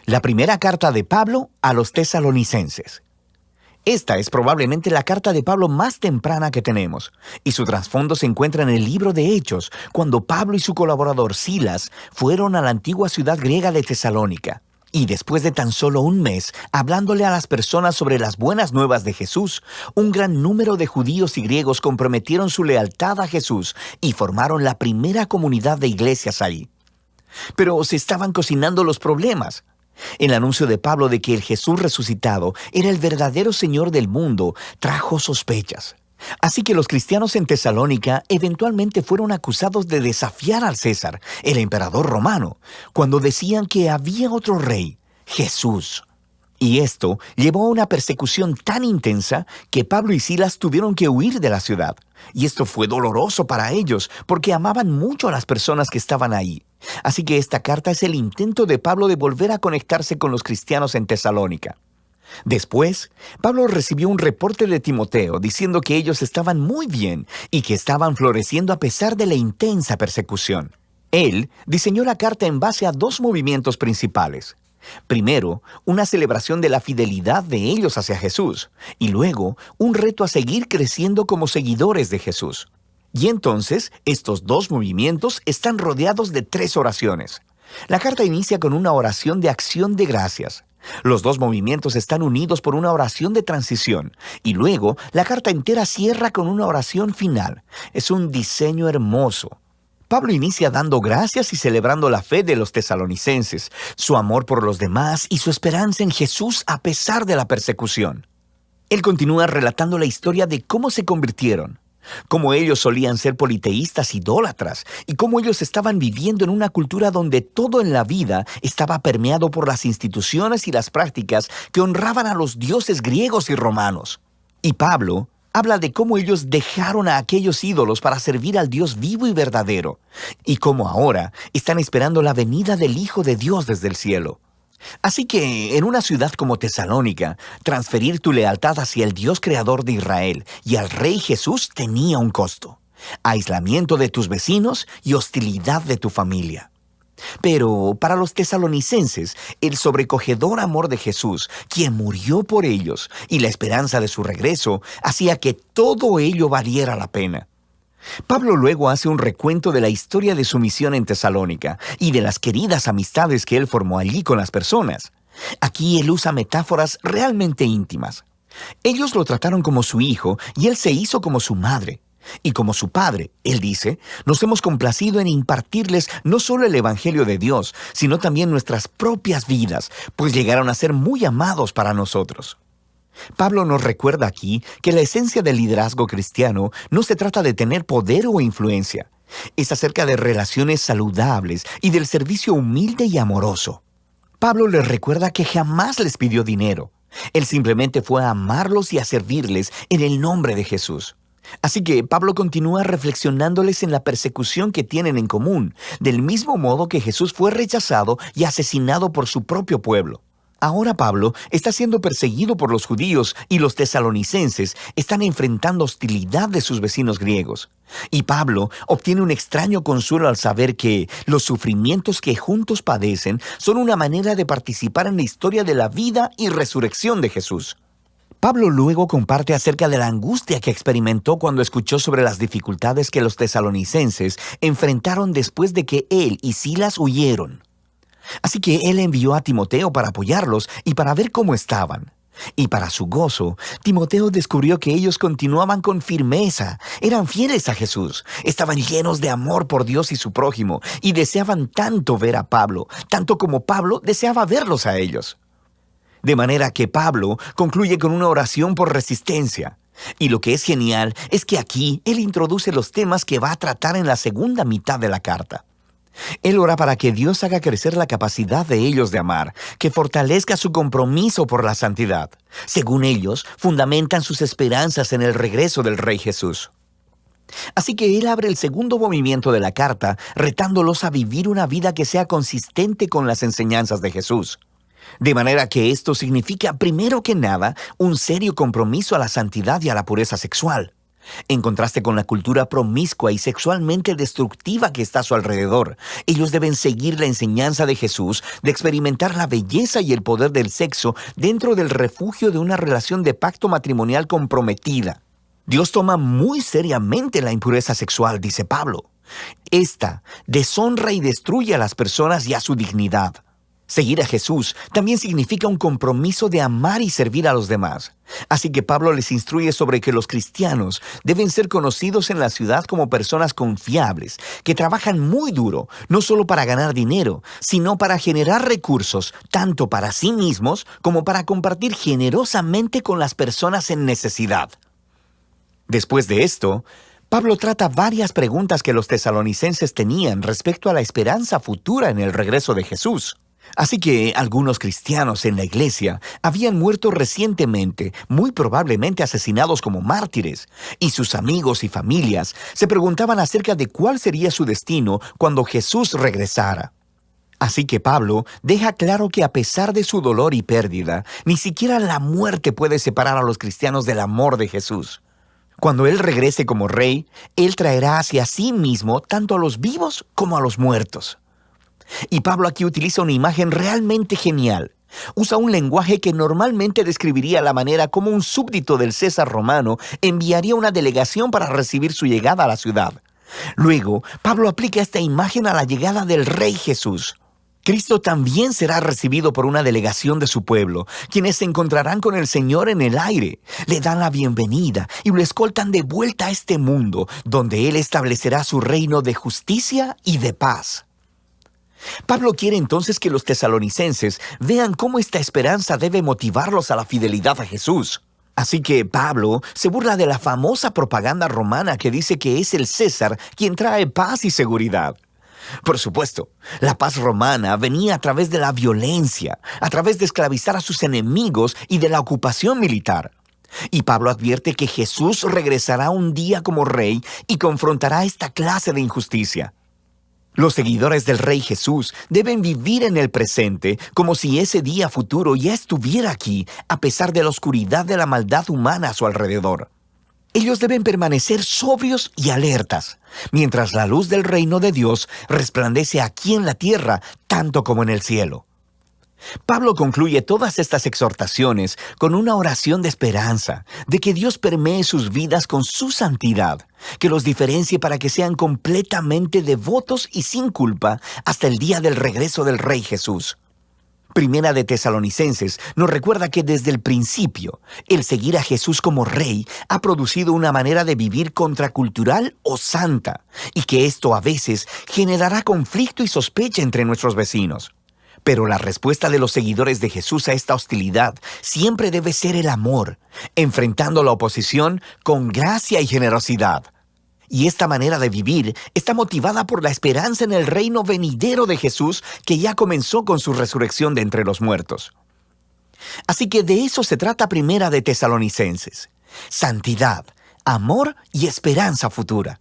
La primera carta de Pablo a los tesalonicenses. Esta es probablemente la carta de Pablo más temprana que tenemos, y su trasfondo se encuentra en el libro de Hechos, cuando Pablo y su colaborador Silas fueron a la antigua ciudad griega de Tesalónica. Y después de tan solo un mes, hablándole a las personas sobre las buenas nuevas de Jesús, un gran número de judíos y griegos comprometieron su lealtad a Jesús y formaron la primera comunidad de iglesias ahí. Pero se estaban cocinando los problemas. El anuncio de Pablo de que el Jesús resucitado era el verdadero Señor del mundo trajo sospechas. Así que los cristianos en Tesalónica eventualmente fueron acusados de desafiar al César, el emperador romano, cuando decían que había otro rey, Jesús. Y esto llevó a una persecución tan intensa que Pablo y Silas tuvieron que huir de la ciudad. Y esto fue doloroso para ellos porque amaban mucho a las personas que estaban ahí. Así que esta carta es el intento de Pablo de volver a conectarse con los cristianos en Tesalónica. Después, Pablo recibió un reporte de Timoteo diciendo que ellos estaban muy bien y que estaban floreciendo a pesar de la intensa persecución. Él diseñó la carta en base a dos movimientos principales. Primero, una celebración de la fidelidad de ellos hacia Jesús, y luego, un reto a seguir creciendo como seguidores de Jesús. Y entonces, estos dos movimientos están rodeados de tres oraciones. La carta inicia con una oración de acción de gracias. Los dos movimientos están unidos por una oración de transición, y luego, la carta entera cierra con una oración final. Es un diseño hermoso. Pablo inicia dando gracias y celebrando la fe de los tesalonicenses, su amor por los demás y su esperanza en Jesús a pesar de la persecución. Él continúa relatando la historia de cómo se convirtieron, cómo ellos solían ser politeístas idólatras y cómo ellos estaban viviendo en una cultura donde todo en la vida estaba permeado por las instituciones y las prácticas que honraban a los dioses griegos y romanos. Y Pablo habla de cómo ellos dejaron a aquellos ídolos para servir al Dios vivo y verdadero, y cómo ahora están esperando la venida del Hijo de Dios desde el cielo. Así que, en una ciudad como Tesalónica, transferir tu lealtad hacia el Dios creador de Israel y al Rey Jesús tenía un costo: aislamiento de tus vecinos y hostilidad de tu familia. Pero para los tesalonicenses, el sobrecogedor amor de Jesús, quien murió por ellos, y la esperanza de su regreso, hacía que todo ello valiera la pena. Pablo luego hace un recuento de la historia de su misión en Tesalónica y de las queridas amistades que él formó allí con las personas. Aquí él usa metáforas realmente íntimas. Ellos lo trataron como su hijo y él se hizo como su madre. Y como su padre, él dice, nos hemos complacido en impartirles no solo el Evangelio de Dios, sino también nuestras propias vidas, pues llegaron a ser muy amados para nosotros. Pablo nos recuerda aquí que la esencia del liderazgo cristiano no se trata de tener poder o influencia. Es acerca de relaciones saludables y del servicio humilde y amoroso. Pablo les recuerda que jamás les pidió dinero. Él simplemente fue a amarlos y a servirles en el nombre de Jesús. Así que Pablo continúa reflexionándoles en la persecución que tienen en común, del mismo modo que Jesús fue rechazado y asesinado por su propio pueblo. Ahora Pablo está siendo perseguido por los judíos y los tesalonicenses están enfrentando hostilidad de sus vecinos griegos. Y Pablo obtiene un extraño consuelo al saber que los sufrimientos que juntos padecen son una manera de participar en la historia de la vida y resurrección de Jesús. Pablo luego comparte acerca de la angustia que experimentó cuando escuchó sobre las dificultades que los tesalonicenses enfrentaron después de que él y Silas huyeron. Así que él envió a Timoteo para apoyarlos y para ver cómo estaban. Y para su gozo, Timoteo descubrió que ellos continuaban con firmeza, eran fieles a Jesús, estaban llenos de amor por Dios y su prójimo, y deseaban tanto ver a Pablo, tanto como Pablo deseaba verlos a ellos. De manera que Pablo concluye con una oración por resistencia. Y lo que es genial es que aquí él introduce los temas que va a tratar en la segunda mitad de la carta. Él ora para que Dios haga crecer la capacidad de ellos de amar, que fortalezca su compromiso por la santidad. Según ellos, fundamentan sus esperanzas en el regreso del Rey Jesús. Así que él abre el segundo movimiento de la carta, retándolos a vivir una vida que sea consistente con las enseñanzas de Jesús. De manera que esto significa, primero que nada, un serio compromiso a la santidad y a la pureza sexual. En contraste con la cultura promiscua y sexualmente destructiva que está a su alrededor, ellos deben seguir la enseñanza de Jesús de experimentar la belleza y el poder del sexo dentro del refugio de una relación de pacto matrimonial comprometida. Dios toma muy seriamente la impureza sexual, dice Pablo. Esta deshonra y destruye a las personas y a su dignidad. Seguir a Jesús también significa un compromiso de amar y servir a los demás. Así que Pablo les instruye sobre que los cristianos deben ser conocidos en la ciudad como personas confiables, que trabajan muy duro, no solo para ganar dinero, sino para generar recursos, tanto para sí mismos como para compartir generosamente con las personas en necesidad. Después de esto, Pablo trata varias preguntas que los tesalonicenses tenían respecto a la esperanza futura en el regreso de Jesús. Así que algunos cristianos en la iglesia habían muerto recientemente, muy probablemente asesinados como mártires, y sus amigos y familias se preguntaban acerca de cuál sería su destino cuando Jesús regresara. Así que Pablo deja claro que a pesar de su dolor y pérdida, ni siquiera la muerte puede separar a los cristianos del amor de Jesús. Cuando Él regrese como rey, Él traerá hacia sí mismo tanto a los vivos como a los muertos. Y Pablo aquí utiliza una imagen realmente genial. Usa un lenguaje que normalmente describiría la manera como un súbdito del César romano enviaría una delegación para recibir su llegada a la ciudad. Luego, Pablo aplica esta imagen a la llegada del Rey Jesús. Cristo también será recibido por una delegación de su pueblo, quienes se encontrarán con el Señor en el aire, le dan la bienvenida y lo escoltan de vuelta a este mundo, donde Él establecerá su reino de justicia y de paz. Pablo quiere entonces que los tesalonicenses vean cómo esta esperanza debe motivarlos a la fidelidad a Jesús. Así que Pablo se burla de la famosa propaganda romana que dice que es el César quien trae paz y seguridad. Por supuesto, la paz romana venía a través de la violencia, a través de esclavizar a sus enemigos y de la ocupación militar. Y Pablo advierte que Jesús regresará un día como rey y confrontará esta clase de injusticia. Los seguidores del Rey Jesús deben vivir en el presente como si ese día futuro ya estuviera aquí, a pesar de la oscuridad de la maldad humana a su alrededor. Ellos deben permanecer sobrios y alertas, mientras la luz del reino de Dios resplandece aquí en la tierra, tanto como en el cielo. Pablo concluye todas estas exhortaciones con una oración de esperanza, de que Dios permee sus vidas con su santidad, que los diferencie para que sean completamente devotos y sin culpa hasta el día del regreso del Rey Jesús. Primera de Tesalonicenses nos recuerda que desde el principio, el seguir a Jesús como Rey ha producido una manera de vivir contracultural o santa, y que esto a veces generará conflicto y sospecha entre nuestros vecinos. Pero la respuesta de los seguidores de Jesús a esta hostilidad siempre debe ser el amor, enfrentando la oposición con gracia y generosidad. Y esta manera de vivir está motivada por la esperanza en el reino venidero de Jesús que ya comenzó con su resurrección de entre los muertos. Así que de eso se trata Primera de Tesalonicenses: santidad, amor y esperanza futura.